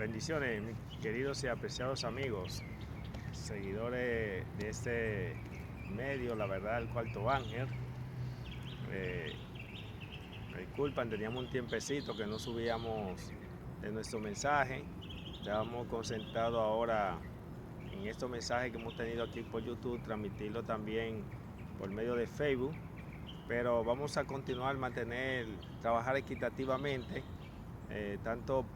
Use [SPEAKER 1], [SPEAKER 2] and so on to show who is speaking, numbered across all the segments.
[SPEAKER 1] Bendiciones, mis queridos y apreciados amigos, seguidores de este medio, la verdad, el Cuarto Ángel. Eh, Me disculpan, teníamos un tiempecito que no subíamos de nuestro mensaje. Estábamos concentrados ahora en estos mensajes que hemos tenido aquí por YouTube, transmitirlo también por medio de Facebook. Pero vamos a continuar, trabajar equitativamente, tanto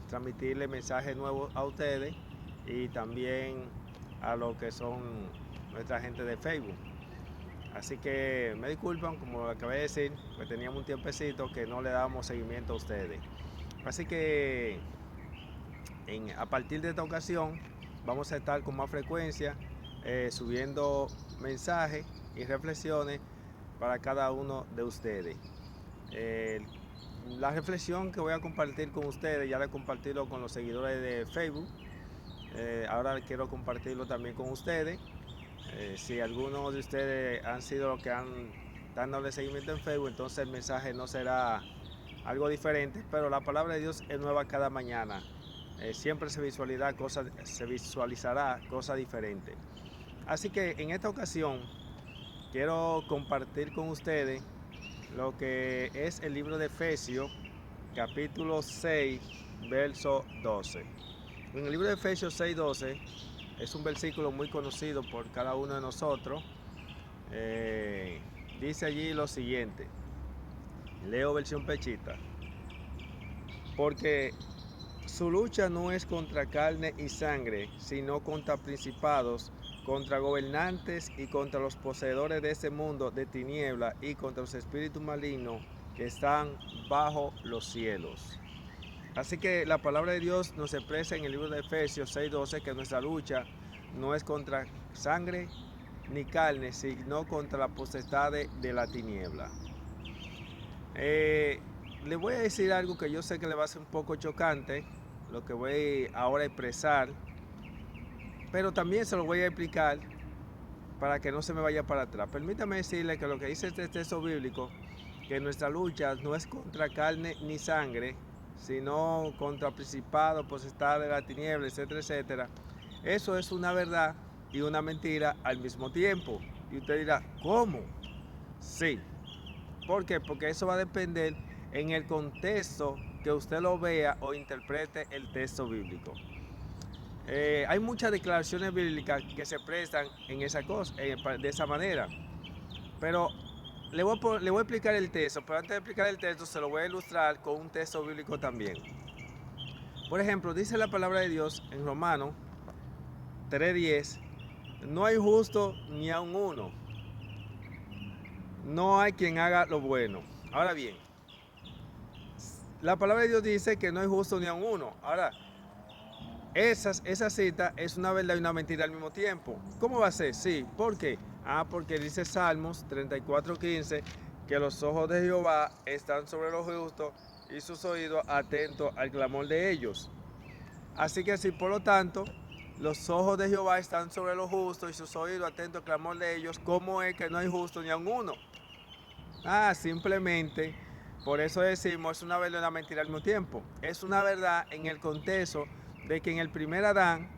[SPEAKER 1] transmitirle mensajes nuevos a ustedes y también a lo que son nuestra gente de Facebook. Así que me disculpan, como lo acabé de decir, pues teníamos un tiempecito que no le dábamos seguimiento a ustedes. Así que a partir de esta ocasión vamos a estar con más frecuencia subiendo mensajes y reflexiones para cada uno de ustedes. Eh, la reflexión que voy a compartir con ustedes, ya la he compartido con los seguidores de Facebook, ahora quiero compartirlo también con ustedes. Si algunos de ustedes han sido los que han dándole seguimiento en Facebook, entonces el mensaje no será algo diferente, pero la palabra de Dios es nueva cada mañana. Siempre se visualizará cosas diferentes. Así que en esta ocasión quiero compartir con ustedes lo que es el libro de Efesios, capítulo 6, verso 12. En el libro de Efesios 6:12 es un versículo muy conocido por cada uno de nosotros. Dice allí lo siguiente, leo versión pechita: porque su lucha no es contra carne y sangre, sino contra principados, contra gobernantes y contra los poseedores de este mundo de tiniebla y contra los espíritus malignos que están bajo los cielos. Así que la palabra de Dios nos expresa en el libro de Efesios 6:12 que nuestra lucha no es contra sangre ni carne, sino contra la potestad de la tiniebla. Le voy a decir algo que yo sé que le va a ser un poco chocante, lo que voy ahora a expresar, pero también se lo voy a explicar para que no se me vaya para atrás. Permítame decirle que lo que dice este texto bíblico, que nuestra lucha no es contra carne ni sangre, sino contra principados, potestades de la tiniebla, etcétera, etcétera. Eso es una verdad y una mentira al mismo tiempo. Y usted dirá, ¿cómo? Sí. ¿Por qué? Porque eso va a depender en el contexto que usted lo vea o interprete el texto bíblico. Hay muchas declaraciones bíblicas que se prestan en esa cosa, de esa manera. Pero le voy a explicar el texto, pero antes de explicar el texto se lo voy a ilustrar con un texto bíblico también. Por ejemplo, dice la palabra de Dios en Romanos 3:10, no hay justo ni aun uno, no hay quien haga lo bueno. Ahora bien, la palabra de Dios dice que no hay justo ni aun uno. Ahora, esa cita es una verdad y una mentira al mismo tiempo. ¿Cómo va a ser? Sí, ¿por qué? Porque dice Salmos 34:15 que los ojos de Jehová están sobre los justos y sus oídos atentos al clamor de ellos. Así que si por lo tanto los ojos de Jehová están sobre los justos y sus oídos atentos al clamor de ellos, ¿cómo es que no hay justo ni aun uno? Simplemente, por eso decimos, es una verdad y una mentira al mismo tiempo. Es una verdad en el contexto de que en el primer Adán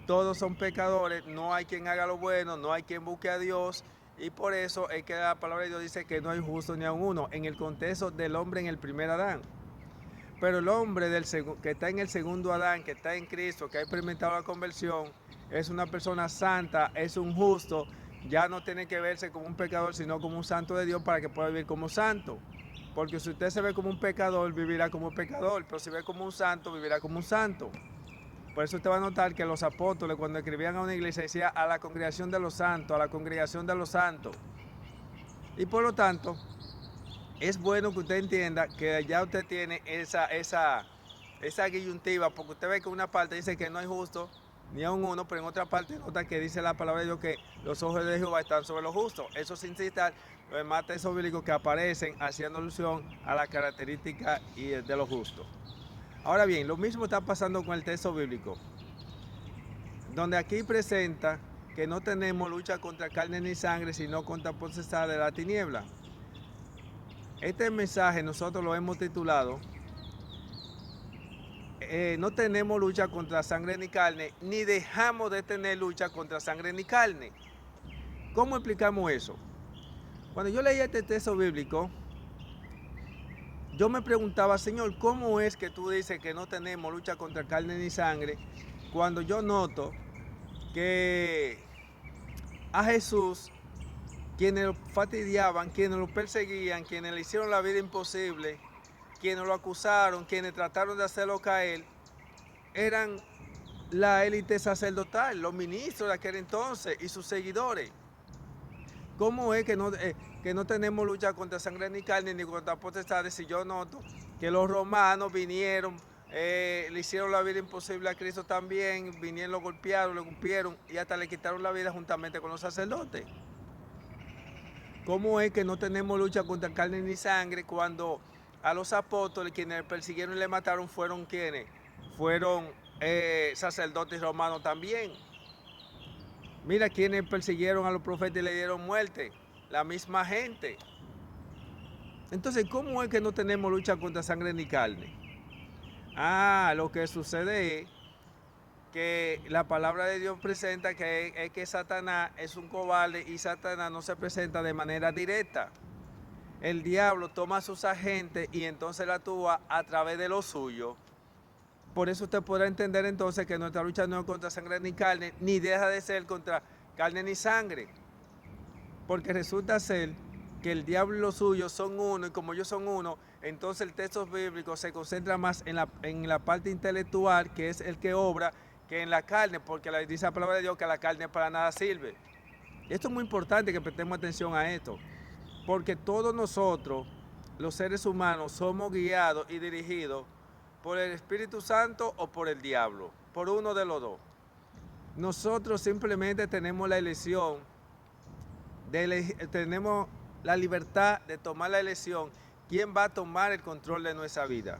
[SPEAKER 1] todos son pecadores, no hay quien haga lo bueno, no hay quien busque a Dios, y por eso es que la palabra de Dios dice que no hay justo ni aun uno, en el contexto del hombre en el primer Adán. Pero el hombre que está en el segundo Adán, que está en Cristo, que ha experimentado la conversión, es una persona santa, es un justo, ya no tiene que verse como un pecador, sino como un santo de Dios para que pueda vivir como santo. Porque si usted se ve como un pecador, vivirá como un pecador, pero si ve como un santo, vivirá como un santo. Por eso usted va a notar que los apóstoles, cuando escribían a una iglesia, decía a la congregación de los santos, a la congregación de los santos. Y por lo tanto, es bueno que usted entienda que ya usted tiene esa disyuntiva, porque usted ve que una parte dice que no hay justo ni a un uno, pero en otra parte nota que dice la palabra de Dios que los ojos de Jehová están sobre los justos. Eso sin citar los demás textos bíblicos que aparecen haciendo alusión a la característica de los justos. Ahora bien, lo mismo está pasando con el texto bíblico, donde aquí presenta que no tenemos lucha contra carne ni sangre, sino contra potestad de la tiniebla. Este mensaje nosotros lo hemos titulado no tenemos lucha contra sangre ni carne, ni dejamos de tener lucha contra sangre ni carne. ¿Cómo explicamos eso? Cuando yo leía este texto bíblico, yo me preguntaba, Señor, ¿cómo es que tú dices que no tenemos lucha contra carne ni sangre? Cuando yo noto que a Jesús, quienes lo fastidiaban, quienes lo perseguían, quienes le hicieron la vida imposible, quienes lo acusaron, quienes trataron de hacerlo caer, eran la élite sacerdotal, los ministros de aquel entonces y sus seguidores. ¿Cómo es que no tenemos lucha contra sangre ni carne ni contra potestades si yo noto que los romanos vinieron, le hicieron la vida imposible a Cristo también, vinieron, lo golpearon, lo golpearon y hasta le quitaron la vida juntamente con los sacerdotes? ¿Cómo es que no tenemos lucha contra carne ni sangre cuando a los apóstoles quienes persiguieron y le mataron fueron quienes? Fueron sacerdotes romanos también. Mira quienes persiguieron a los profetas y le dieron muerte, la misma gente. Entonces, ¿cómo es que no tenemos lucha contra sangre ni carne? Lo que sucede es que la palabra de Dios presenta que Satanás es un cobarde y Satanás no se presenta de manera directa. El diablo toma a sus agentes y entonces la actúa a través de lo suyo. Por eso usted podrá entender entonces que nuestra lucha no es contra sangre ni carne, ni deja de ser contra carne ni sangre. Porque resulta ser que el diablo y los suyos son uno, y como ellos son uno, entonces el texto bíblico se concentra más en la parte intelectual, que es el que obra, que en la carne, porque dice la palabra de Dios que la carne para nada sirve. Esto es muy importante que prestemos atención a esto, porque todos nosotros, los seres humanos, somos guiados y dirigidos por el Espíritu Santo o por el diablo, por uno de los dos. Nosotros simplemente tenemos la elección, tenemos la libertad de tomar la elección, quién va a tomar el control de nuestra vida.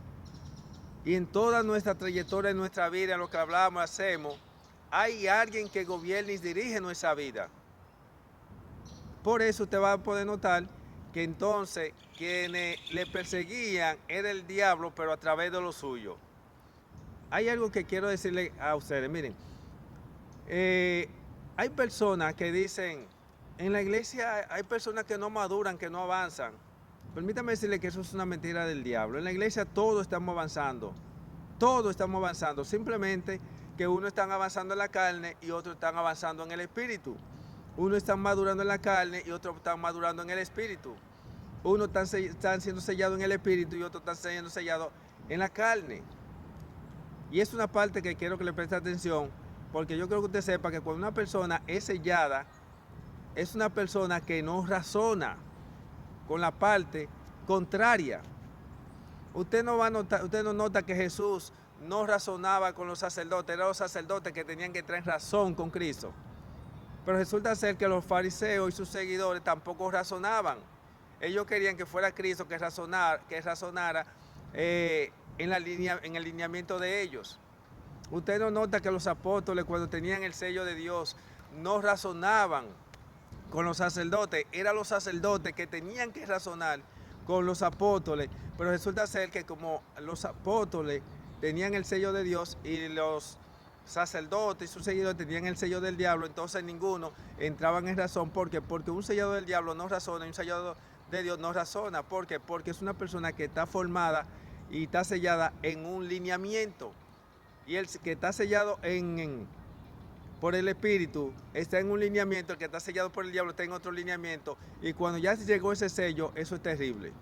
[SPEAKER 1] Y en toda nuestra trayectoria, en nuestra vida, en lo que hablamos, hacemos, hay alguien que gobierna y dirige nuestra vida. Por eso usted va a poder notar que entonces quienes le perseguían era el diablo, pero a través de lo suyo. Hay algo que quiero decirle a ustedes, miren, hay personas que dicen, en la iglesia hay personas que no maduran, que no avanzan. Permítame decirle que eso es una mentira del diablo. En la iglesia todos estamos avanzando, simplemente que unos están avanzando en la carne y otros están avanzando en el espíritu. Unos están madurando en la carne y otros están madurando en el espíritu. Unos están siendo sellados en el espíritu y otros están siendo sellados en la carne. Y es una parte que quiero que le preste atención, porque yo creo que usted sepa que cuando una persona es sellada, es una persona que no razona con la parte contraria. Usted no nota que Jesús no razonaba con los sacerdotes, eran los sacerdotes que tenían que traer razón con Cristo. Pero resulta ser que los fariseos y sus seguidores tampoco razonaban. Ellos querían que fuera Cristo que razonara en el lineamiento de ellos. Usted no nota que los apóstoles, cuando tenían el sello de Dios, no razonaban con los sacerdotes. Eran los sacerdotes que tenían que razonar con los apóstoles. Pero resulta ser que como los apóstoles tenían el sello de Dios y los sacerdotes y sus seguidores tenían el sello del diablo, entonces ninguno entraban en razón. ¿Por qué? Porque un sellado del diablo no razona y un sellado de Dios no razona. ¿Por qué? Porque es una persona que está formada y está sellada en un lineamiento. Y el que está sellado por el Espíritu está en un lineamiento, el que está sellado por el diablo está en otro lineamiento. Y cuando ya llegó ese sello, eso es terrible.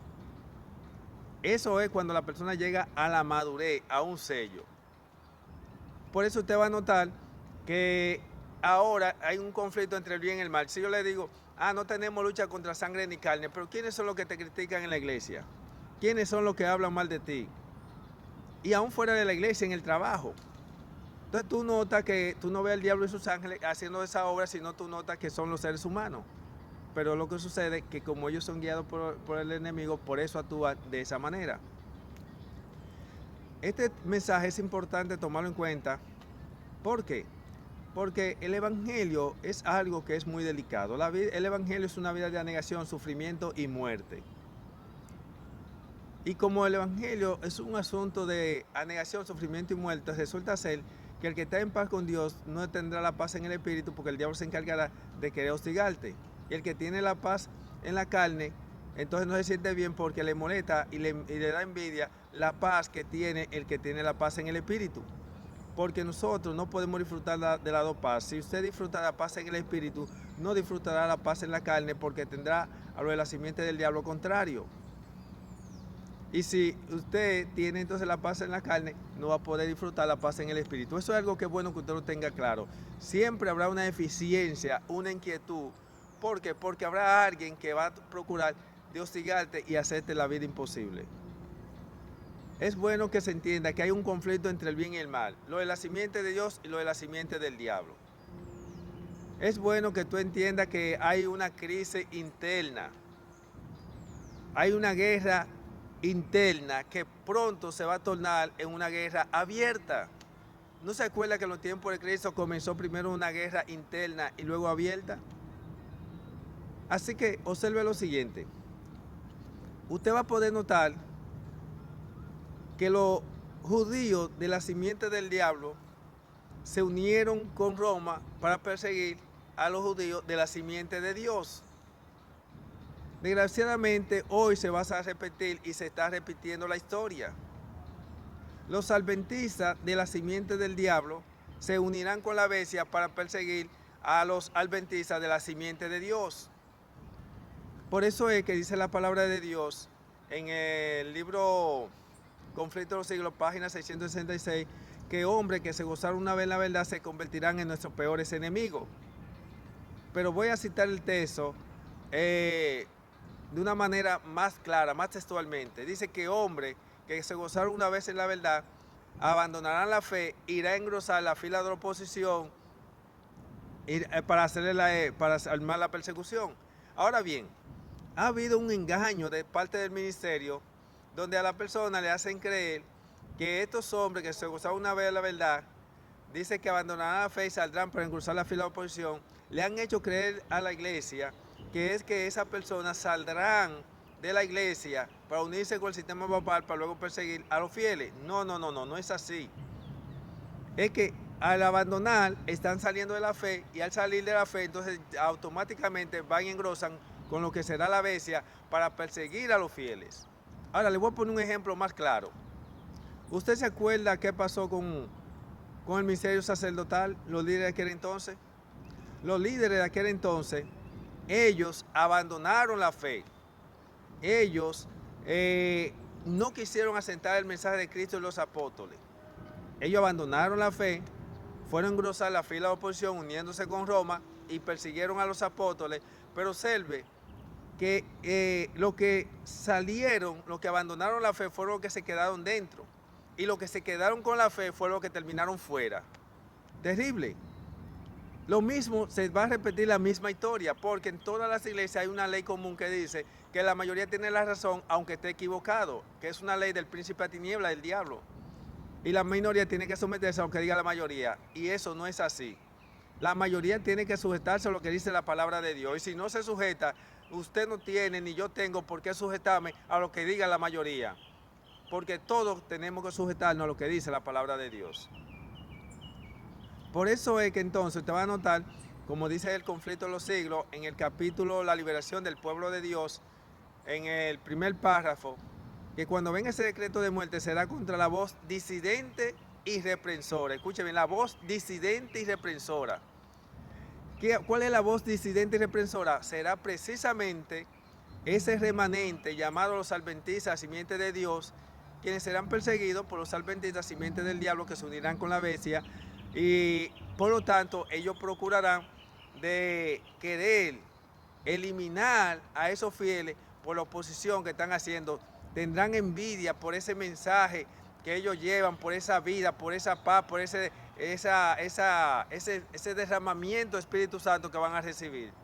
[SPEAKER 1] Eso es cuando la persona llega a la madurez, a un sello. Por eso usted va a notar que ahora hay un conflicto entre el bien y el mal. Si yo le digo, no tenemos lucha contra sangre ni carne, pero ¿quiénes son los que te critican en la iglesia? ¿Quiénes son los que hablan mal de ti? Y aún fuera de la iglesia, en el trabajo. Entonces tú notas que tú no ves al diablo y sus ángeles haciendo esa obra, sino tú notas que son los seres humanos. Pero lo que sucede es que como ellos son guiados por el enemigo, por eso actúan de esa manera. Este mensaje es importante tomarlo en cuenta. ¿Por qué? Porque el evangelio es algo que es muy delicado. El evangelio es una vida de negación, sufrimiento y muerte. Y como el Evangelio es un asunto de anegación, sufrimiento y muerte, resulta ser que el que está en paz con Dios no tendrá la paz en el espíritu, porque el diablo se encargará de querer hostigarte. Y el que tiene la paz en la carne, entonces no se siente bien porque le molesta y le da envidia la paz que tiene el que tiene la paz en el espíritu. Porque nosotros no podemos disfrutar de las dos paz. Si usted disfruta la paz en el espíritu, no disfrutará la paz en la carne, porque tendrá a lo de la simiente del diablo contrario. Y si usted tiene entonces la paz en la carne, no va a poder disfrutar la paz en el espíritu. Eso es algo que es bueno que usted lo tenga claro. Siempre habrá una deficiencia, una inquietud. ¿Por qué? Porque habrá alguien que va a procurar de hostigarte y hacerte la vida imposible. Es bueno que se entienda que hay un conflicto entre el bien y el mal, lo de la simiente de Dios y lo de la simiente del diablo. Es bueno que tú entiendas que hay una crisis interna, hay una guerra interna que pronto se va a tornar en una guerra abierta. ¿No se acuerda que en los tiempos de Cristo comenzó primero una guerra interna y luego abierta? Así que observe lo siguiente. Usted va a poder notar que los judíos de la simiente del diablo se unieron con Roma para perseguir a los judíos de la simiente de Dios. Desgraciadamente hoy se va a repetir y se está repitiendo la historia. Los adventistas de la simiente del diablo se unirán con la bestia para perseguir a los adventistas de la simiente de Dios. Por eso es que dice la palabra de Dios en el libro Conflicto de los Siglos, página 666, que hombres que se gozaron una vez la verdad se convertirán en nuestros peores enemigos. Pero voy a citar el texto de una manera más clara, más textualmente. Dice que hombres que se gozaron una vez en la verdad abandonarán la fe, irá a engrosar la fila de la oposición para armar la persecución. Ahora bien, ha habido un engaño de parte del ministerio donde a la persona le hacen creer que estos hombres que se gozaron una vez la verdad, dice que abandonarán la fe y saldrán para engrosar la fila de oposición, le han hecho creer a la iglesia que es que esas personas saldrán de la iglesia para unirse con el sistema papal para luego perseguir a los fieles. No es así. Es que al abandonar están saliendo de la fe, y al salir de la fe entonces automáticamente van y engrosan con lo que será la bestia para perseguir a los fieles. Ahora le voy a poner un ejemplo más claro. ¿Usted se acuerda qué pasó con el ministerio sacerdotal, los líderes de aquel entonces? Los líderes de aquel entonces, ellos abandonaron la fe. Ellos no quisieron asentar el mensaje de Cristo y los apóstoles. Ellos abandonaron la fe, fueron a engrosar la fila de oposición uniéndose con Roma y persiguieron a los apóstoles. Pero observe que los que salieron, los que abandonaron la fe fueron los que se quedaron dentro. Y los que se quedaron con la fe fueron los que terminaron fuera. Terrible. Lo mismo, se va a repetir la misma historia, porque en todas las iglesias hay una ley común que dice que la mayoría tiene la razón aunque esté equivocado, que es una ley del príncipe de tiniebla, del diablo. Y la minoría tiene que someterse a lo que diga la mayoría, y eso no es así. La mayoría tiene que sujetarse a lo que dice la palabra de Dios, y si no se sujeta, usted no tiene ni yo tengo por qué sujetarme a lo que diga la mayoría, porque todos tenemos que sujetarnos a lo que dice la palabra de Dios. Por eso es que entonces usted va a notar, como dice el Conflicto de los Siglos, en el capítulo La liberación del pueblo de Dios, en el primer párrafo, que cuando venga ese decreto de muerte será contra la voz disidente y reprensora. Escuche bien, la voz disidente y reprensora. ¿Cuál es la voz disidente y reprensora? Será precisamente ese remanente llamado los adventistas, simiente de Dios, quienes serán perseguidos por los adventistas, simiente del diablo, que se unirán con la bestia, y por lo tanto ellos procurarán de querer eliminar a esos fieles por la oposición que están haciendo. Tendrán envidia por ese mensaje que ellos llevan, por esa vida, por esa paz, por ese derramamiento de Espíritu Santo que van a recibir.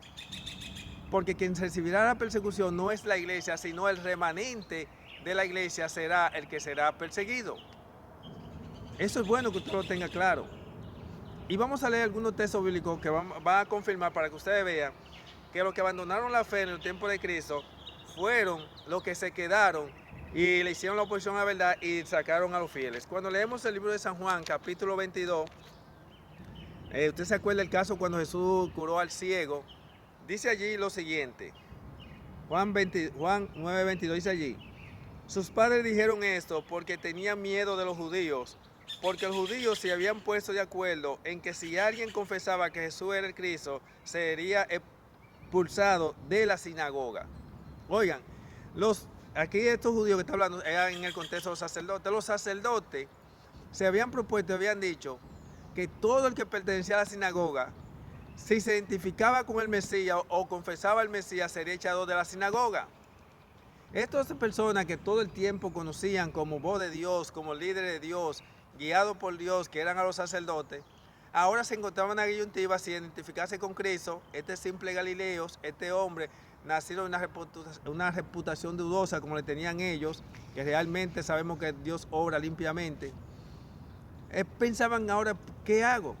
[SPEAKER 1] Porque quien recibirá la persecución no es la iglesia, sino el remanente de la iglesia será el que será perseguido. Eso es bueno que usted lo tenga claro. Y vamos a leer algunos textos bíblicos que van a confirmar para que ustedes vean que los que abandonaron la fe en el tiempo de Cristo fueron los que se quedaron y le hicieron la oposición a la verdad y sacaron a los fieles. Cuando leemos el libro de San Juan, capítulo 22, usted se acuerda del caso cuando Jesús curó al ciego. Dice allí lo siguiente, Juan 9:22 dice allí: sus padres dijeron esto porque tenían miedo de los judíos, porque los judíos se habían puesto de acuerdo en que si alguien confesaba que Jesús era el Cristo, sería expulsado de la sinagoga. Oigan, aquí estos judíos que está hablando eran en el contexto de los sacerdotes. Los sacerdotes se habían propuesto, habían dicho que todo el que pertenecía a la sinagoga, si se identificaba con el Mesías o confesaba al Mesías, sería echado de la sinagoga. Estas personas que todo el tiempo conocían como voz de Dios, como líderes de Dios, guiados por Dios, que eran a los sacerdotes, ahora se encontraban en la disyuntiva si identificarse con Cristo, este simple Galileos, este hombre nacido en una reputación dudosa como le tenían ellos, que realmente sabemos que Dios obra limpiamente. Pensaban ahora, ¿qué hago?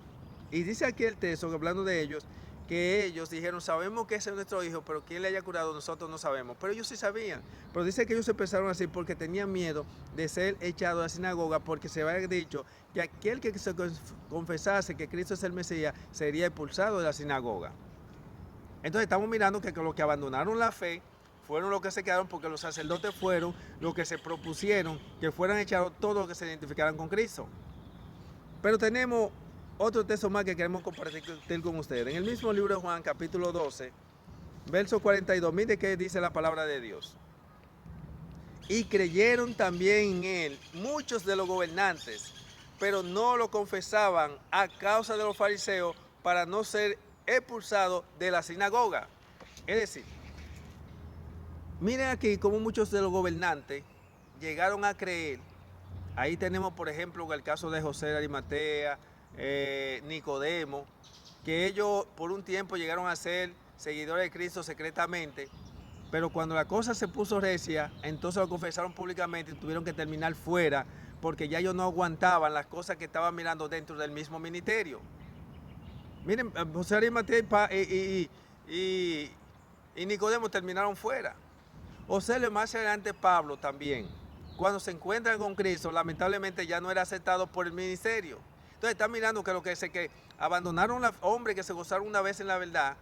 [SPEAKER 1] Y dice aquí el texto, hablando de ellos, que ellos dijeron, sabemos que ese es nuestro hijo, pero quién le haya curado nosotros no sabemos. Pero ellos sí sabían. Pero dice que ellos empezaron así porque tenían miedo de ser echados de la sinagoga, porque se había dicho que aquel que se confesase que Cristo es el Mesías sería expulsado de la sinagoga. Entonces estamos mirando que los que abandonaron la fe fueron los que se quedaron, porque los sacerdotes fueron los que se propusieron que fueran echados todos los que se identificaran con Cristo. Pero tenemos otro texto más que queremos compartir con ustedes. En el mismo libro de Juan, capítulo 12, verso 42, mire qué dice la palabra de Dios. Y creyeron también en él muchos de los gobernantes, pero no lo confesaban a causa de los fariseos, para no ser expulsados de la sinagoga. Es decir, miren aquí cómo muchos de los gobernantes llegaron a creer. Ahí tenemos, por ejemplo, el caso de José de Arimatea, Nicodemo, que ellos por un tiempo llegaron a ser seguidores de Cristo secretamente, pero cuando la cosa se puso recia, entonces lo confesaron públicamente y tuvieron que terminar fuera, porque ya ellos no aguantaban las cosas que estaban mirando dentro del mismo ministerio. Miren, José de Arimatea y Nicodemo terminaron fuera. José, más adelante Pablo también, cuando se encuentran con Cristo, lamentablemente ya no era aceptado por el ministerio. Entonces está mirando que lo que abandonaron los hombres que se gozaron una vez en la verdad,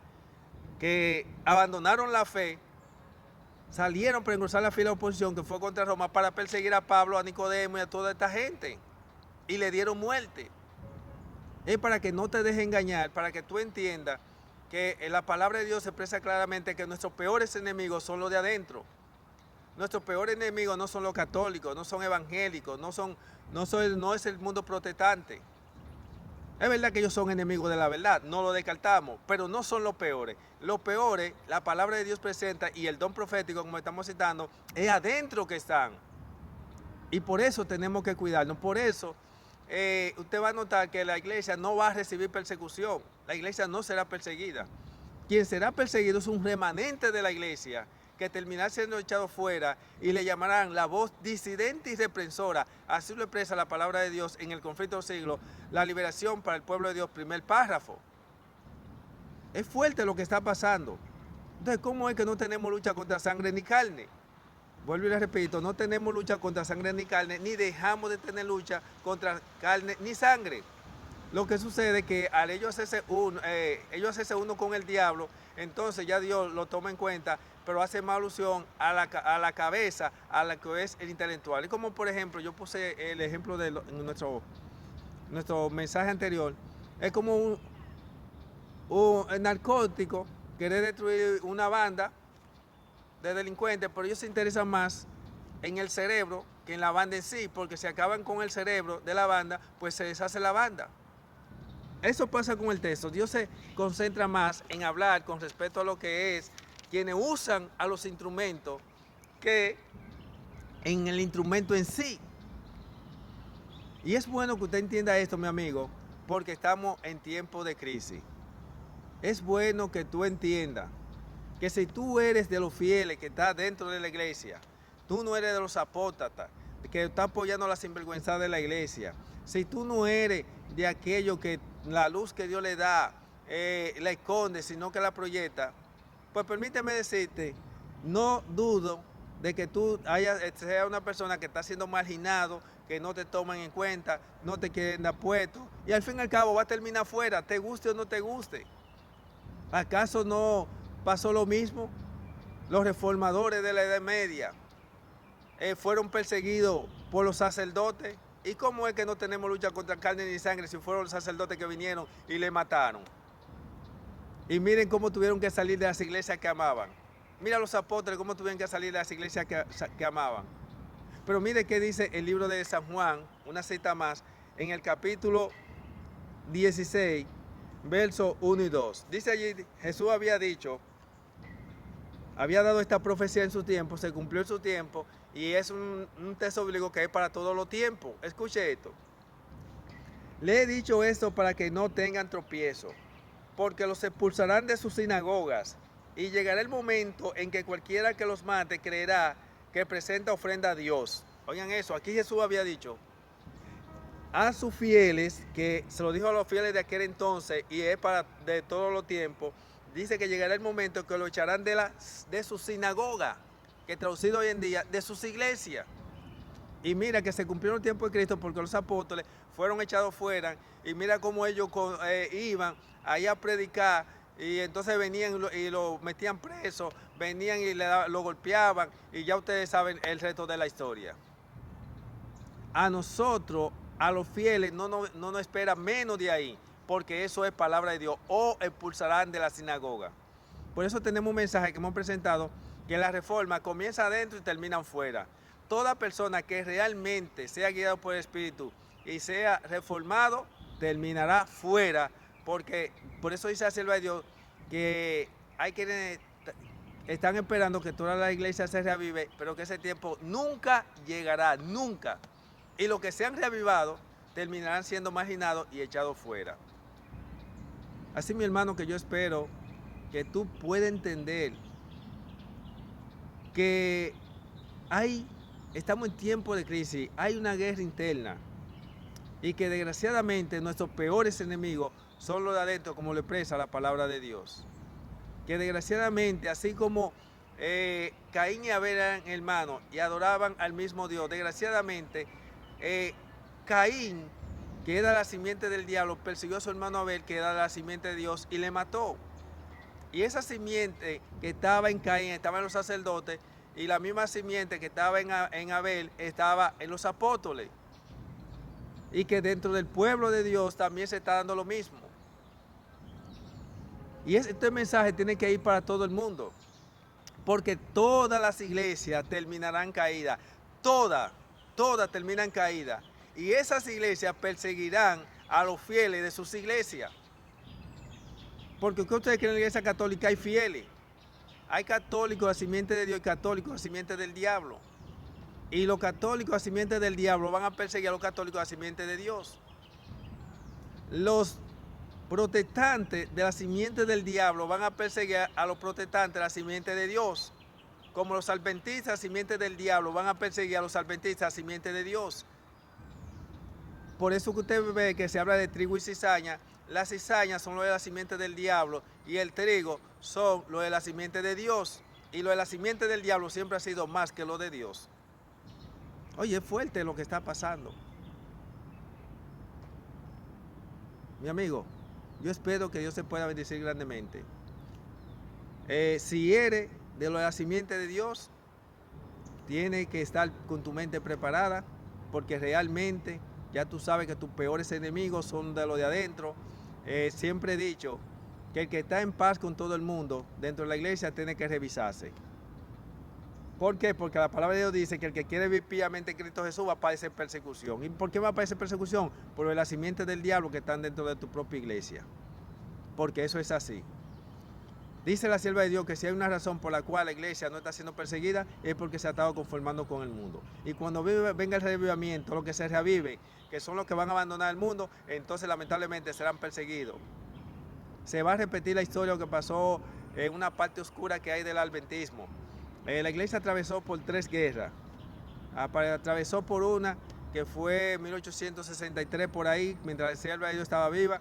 [SPEAKER 1] que abandonaron la fe, salieron para engrosar la fila de oposición que fue contra Roma para perseguir a Pablo, a Nicodemo y a toda esta gente. Y le dieron muerte. Es para que no te dejes engañar, para que tú entiendas que en la palabra de Dios se expresa claramente que nuestros peores enemigos son los de adentro. Nuestros peores enemigos no son los católicos, no son evangélicos, no es el mundo protestante. Es verdad que ellos son enemigos de la verdad, no lo descartamos, pero no son los peores. Los peores, la palabra de Dios presenta y el don profético, como estamos citando, es adentro que están. Y por eso tenemos que cuidarnos. Por eso usted va a notar que la iglesia no va a recibir persecución. La iglesia no será perseguida. Quien será perseguido es un remanente de la iglesia, que terminará siendo echado fuera y le llamarán la voz disidente y reprensora. Así lo expresa la palabra de Dios en el conflicto de los siglos, la liberación para el pueblo de Dios, primer párrafo. Es fuerte lo que está pasando. Entonces, ¿cómo es que no tenemos lucha contra sangre ni carne? Vuelvo y les repito, no tenemos lucha contra sangre ni carne, ni dejamos de tener lucha contra carne ni sangre. Lo que sucede es que al ellos hacerse uno con el diablo, entonces ya Dios lo toma en cuenta, pero hace más alusión a la cabeza, a la que es el intelectual. Y como por ejemplo, yo puse el ejemplo en nuestro mensaje anterior, es como un narcótico quiere destruir una banda de delincuentes, pero ellos se interesan más en el cerebro que en la banda en sí, porque si acaban con el cerebro de la banda, pues se deshace la banda. Eso pasa con el texto. Dios se concentra más en hablar con respecto a lo que es quienes usan a los instrumentos que en el instrumento en sí. Y es bueno que usted entienda esto, mi amigo, porque estamos en tiempo de crisis. Es bueno que tú entiendas que si tú eres de los fieles que está dentro de la iglesia, tú no eres de los apóstatas, que está apoyando la sinvergüenza de la iglesia, si tú no eres de aquello que la luz que Dios le da la esconde, sino que la proyecta, pues permíteme decirte, no dudo
[SPEAKER 2] de que tú seas una persona que está siendo marginado, que no te toman en cuenta, no te quieren dar puesto, y al fin y al cabo va a terminar fuera, te guste o no te guste. ¿Acaso no pasó lo mismo? Los reformadores de la Edad Media fueron perseguidos por los sacerdotes. ¿Y cómo es que no tenemos lucha contra carne ni sangre si fueron los sacerdotes que vinieron y le mataron? Y miren cómo tuvieron que salir de las iglesias que amaban. Mira los apóstoles cómo tuvieron que salir de las iglesias que amaban. Pero mire qué dice el libro de San Juan, una cita más, en el capítulo 16, versos 1 y 2. Dice allí, Jesús había dicho, había dado esta profecía en su tiempo, se cumplió en su tiempo, y es un texto bíblico que es para todos los tiempos. Escuche esto. Le he dicho esto para que no tengan tropiezo, porque los expulsarán de sus sinagogas, y llegará el momento en que cualquiera que los mate creerá que presenta ofrenda a Dios. Oigan eso, aquí Jesús había dicho a sus fieles, que se lo dijo a los fieles de aquel entonces, y es para de todos los tiempos, dice que llegará el momento que lo echarán de su sinagoga, que traducido hoy en día, de sus iglesias. Y mira que se cumplieron el tiempo de Cristo porque los apóstoles fueron echados fuera, y mira cómo ellos iban ahí a predicar, y entonces venían y lo metían preso, venían y lo golpeaban, y ya ustedes saben el resto de la historia. A nosotros, a los fieles, no nos espera menos de ahí, porque eso es palabra de Dios, o expulsarán de la sinagoga. Por eso tenemos un mensaje que hemos presentado, que la reforma comienza adentro y termina fuera. Toda persona que realmente sea guiado por el Espíritu y sea reformado, terminará fuera, porque por eso dice la sierva de Dios que hay quienes están esperando que toda la iglesia se reavive, pero que ese tiempo nunca llegará, nunca. Y los que se han reavivado terminarán siendo marginados y echados fuera. Así, mi hermano, que yo espero que tú puedas entender que estamos en tiempo de crisis, hay una guerra interna, y que desgraciadamente nuestros peores enemigos son los de adentro, como lo expresa la palabra de Dios. Que desgraciadamente, así como Caín y Abel eran hermanos y adoraban al mismo Dios, desgraciadamente Caín, que era la simiente del diablo, persiguió a su hermano Abel, que era la simiente de Dios, y le mató. Y esa simiente que estaba en Caín estaba en los sacerdotes, y la misma simiente que estaba en Abel estaba en los apóstoles. Y que dentro del pueblo de Dios también se está dando lo mismo. Y este mensaje tiene que ir para todo el mundo, porque todas las iglesias terminarán caídas, todas terminan caídas, y esas iglesias perseguirán a los fieles de sus iglesias. Porque ustedes creen en la iglesia católica hay fieles, hay católicos a simiente de Dios y católicos a simiente del diablo. Y los católicos a simiente del diablo van a perseguir a los católicos a simiente de Dios. Los protestantes de la simiente del diablo van a perseguir a los protestantes de la simiente de Dios. Como los adventistas a simiente del diablo van a perseguir a los adventistas a simiente de Dios. Por eso que usted ve que se habla de trigo y cizaña. Las cizañas son lo de la simiente del diablo, y el trigo son lo de la simiente de Dios. Y lo de la simiente del diablo siempre ha sido más que lo de Dios. Oye, es fuerte lo que está pasando. Mi amigo, yo espero que Dios se pueda bendecir grandemente. Si eres de lo de la simiente de Dios, tienes que estar con tu mente preparada, porque realmente ya tú sabes que tus peores enemigos son de lo de adentro. Siempre he dicho que el que está en paz con todo el mundo dentro de la iglesia tiene que revisarse. ¿Por qué? Porque la palabra de Dios dice que el que quiere vivir piamente en Cristo Jesús va a padecer persecución. ¿Y por qué va a padecer persecución? Por la simiente del diablo que están dentro de tu propia iglesia. Porque eso es así. Dice la sierva de Dios que si hay una razón por la cual la iglesia no está siendo perseguida, es porque se ha estado conformando con el mundo. Y cuando venga el reavivamiento, lo que se reavive, que son los que van a abandonar el mundo, entonces lamentablemente serán perseguidos. Se va a repetir la historia que pasó en una parte oscura que hay del adventismo. La iglesia atravesó por 3 guerras. Atravesó por una que fue en 1863 por ahí, mientras la sierva de Dios estaba viva.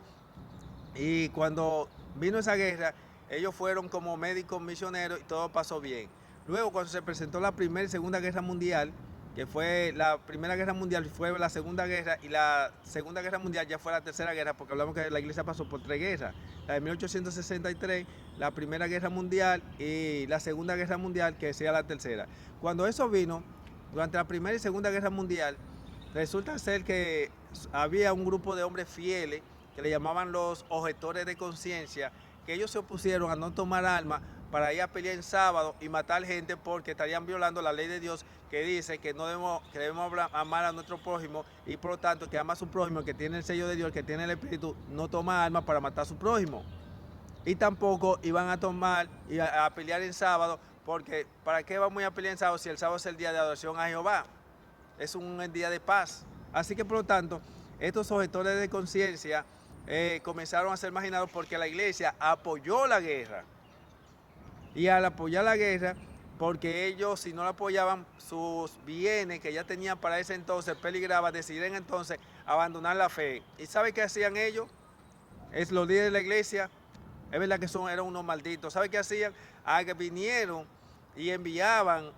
[SPEAKER 2] Y cuando vino esa guerra, ellos fueron como médicos misioneros y todo pasó bien. Luego, cuando se presentó la Primera y Segunda Guerra Mundial, que fue la Primera Guerra Mundial, fue la Segunda Guerra, y la Segunda Guerra Mundial ya fue la Tercera Guerra, porque hablamos que la iglesia pasó por 3 guerras: la de 1863, la Primera Guerra Mundial y la Segunda Guerra Mundial, que sea la tercera. Cuando eso vino, durante la Primera y Segunda Guerra Mundial, resulta ser que había un grupo de hombres fieles que le llamaban los objetores de conciencia, que ellos se opusieron a no tomar armas para ir a pelear en sábado y matar gente, porque estarían violando la ley de Dios, que dice que no debemos amar a nuestro prójimo, y por lo tanto que ama a su prójimo, que tiene el sello de Dios, que tiene el Espíritu, no toma armas para matar a su prójimo. Y tampoco iban a tomar y a pelear en sábado, porque ¿para qué vamos a pelear en sábado si el sábado es el día de adoración a Jehová? Es un día de paz. Así que por lo tanto, estos objetores de conciencia comenzaron a ser marginados, porque la iglesia apoyó la guerra. Y al apoyar la guerra, porque ellos, si no la apoyaban, sus bienes que ya tenían para ese entonces peligraba, decidieron entonces abandonar la fe. ¿Y sabe qué hacían ellos? Es los líderes de la iglesia, es verdad que eran unos malditos. ¿Sabe qué hacían? Que vinieron y enviaban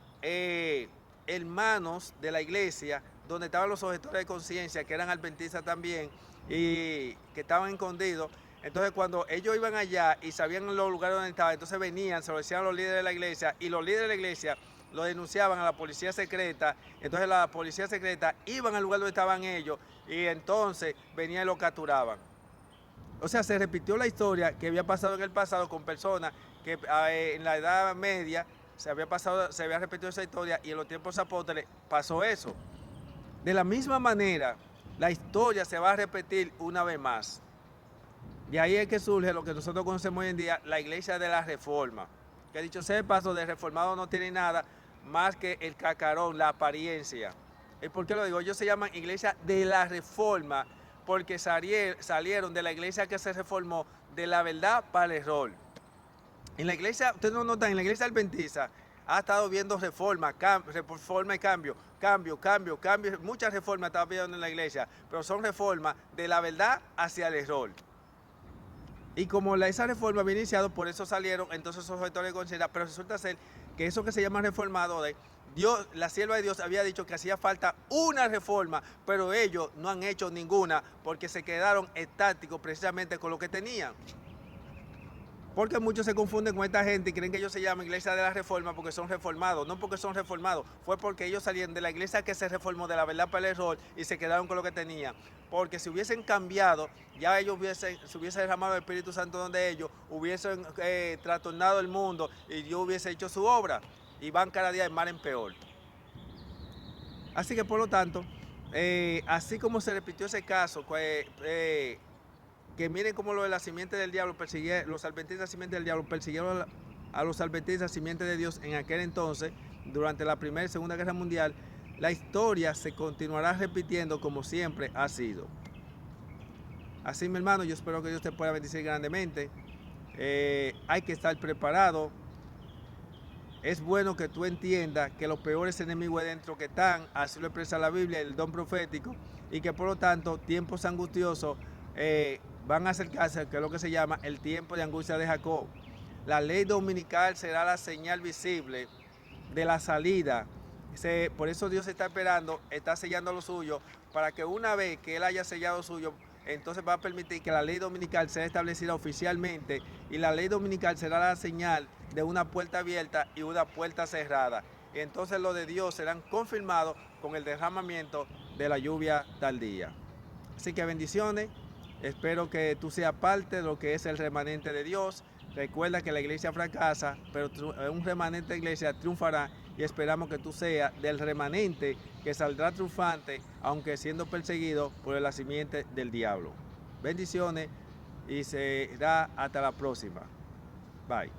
[SPEAKER 2] hermanos de la iglesia, donde estaban los objetores de conciencia, que eran adventistas también, y que estaban escondidos. Entonces, cuando ellos iban allá y sabían los lugares donde estaban, entonces venían, se lo decían a los líderes de la iglesia, y los líderes de la iglesia lo denunciaban a la policía secreta. Entonces la policía secreta iban al lugar donde estaban ellos, y entonces venían y los capturaban. O sea, se repitió la historia que había pasado en el pasado con personas que en la Edad Media se había repetido esa historia, y en los tiempos apóstoles pasó eso. De la misma manera, la historia se va a repetir una vez más. Y ahí es que surge lo que nosotros conocemos hoy en día, la iglesia de la Reforma. Que dicho sea de paso, de reformado no tiene nada más que el cacarón, la apariencia. ¿Y por qué lo digo? Ellos se llaman iglesia de la Reforma porque salieron de la iglesia que se reformó de la verdad para el error. En la iglesia, ustedes no notan, en la iglesia adventista ha estado viendo reforma y cambio, muchas reformas están viendo en la iglesia, pero son reformas de la verdad hacia el error. Y como esa reforma había iniciado, por eso salieron entonces esos objetores de conciencia, pero resulta ser que eso que se llama reformadores, Dios, la sierva de Dios había dicho que hacía falta una reforma, pero ellos no han hecho ninguna, porque se quedaron estáticos precisamente con lo que tenían. Porque muchos se confunden con esta gente y creen que ellos se llaman iglesia de la Reforma porque son reformados. No porque son reformados, fue porque ellos salieron de la iglesia que se reformó de la verdad para el error y se quedaron con lo que tenían. Porque si hubiesen cambiado, ya ellos se hubiese derramado el Espíritu Santo donde ellos, hubiesen trastornado el mundo y Dios hubiese hecho su obra. Y van cada día de mal en peor. Así que por lo tanto, así como se repitió ese caso, que miren cómo la simiente del diablo los adventistas simiente del diablo persiguieron a los adventistas simiente de Dios en aquel entonces, durante la Primera y Segunda Guerra Mundial, la historia se continuará repitiendo como siempre ha sido. Así, mi hermano, yo espero que Dios te pueda bendecir grandemente. Hay que estar preparado. Es bueno que tú entiendas que los peores enemigos dentro que están, así lo expresa la Biblia, el don profético, y que por lo tanto tiempos angustiosos van a acercarse, que es lo que se llama el tiempo de angustia de Jacob. La ley dominical será la señal visible de la salida. Por eso Dios está esperando, está sellando lo suyo, para que una vez que Él haya sellado lo suyo, entonces va a permitir que la ley dominical sea establecida oficialmente, y la ley dominical será la señal de una puerta abierta y una puerta cerrada. Y entonces los de Dios serán confirmados con el derramamiento de la lluvia tardía. Así que bendiciones. Espero que tú seas parte de lo que es el remanente de Dios. Recuerda que la iglesia fracasa, pero un remanente de iglesia triunfará, y esperamos que tú seas del remanente que saldrá triunfante, aunque siendo perseguido por la simiente del diablo. Bendiciones y será hasta la próxima. Bye.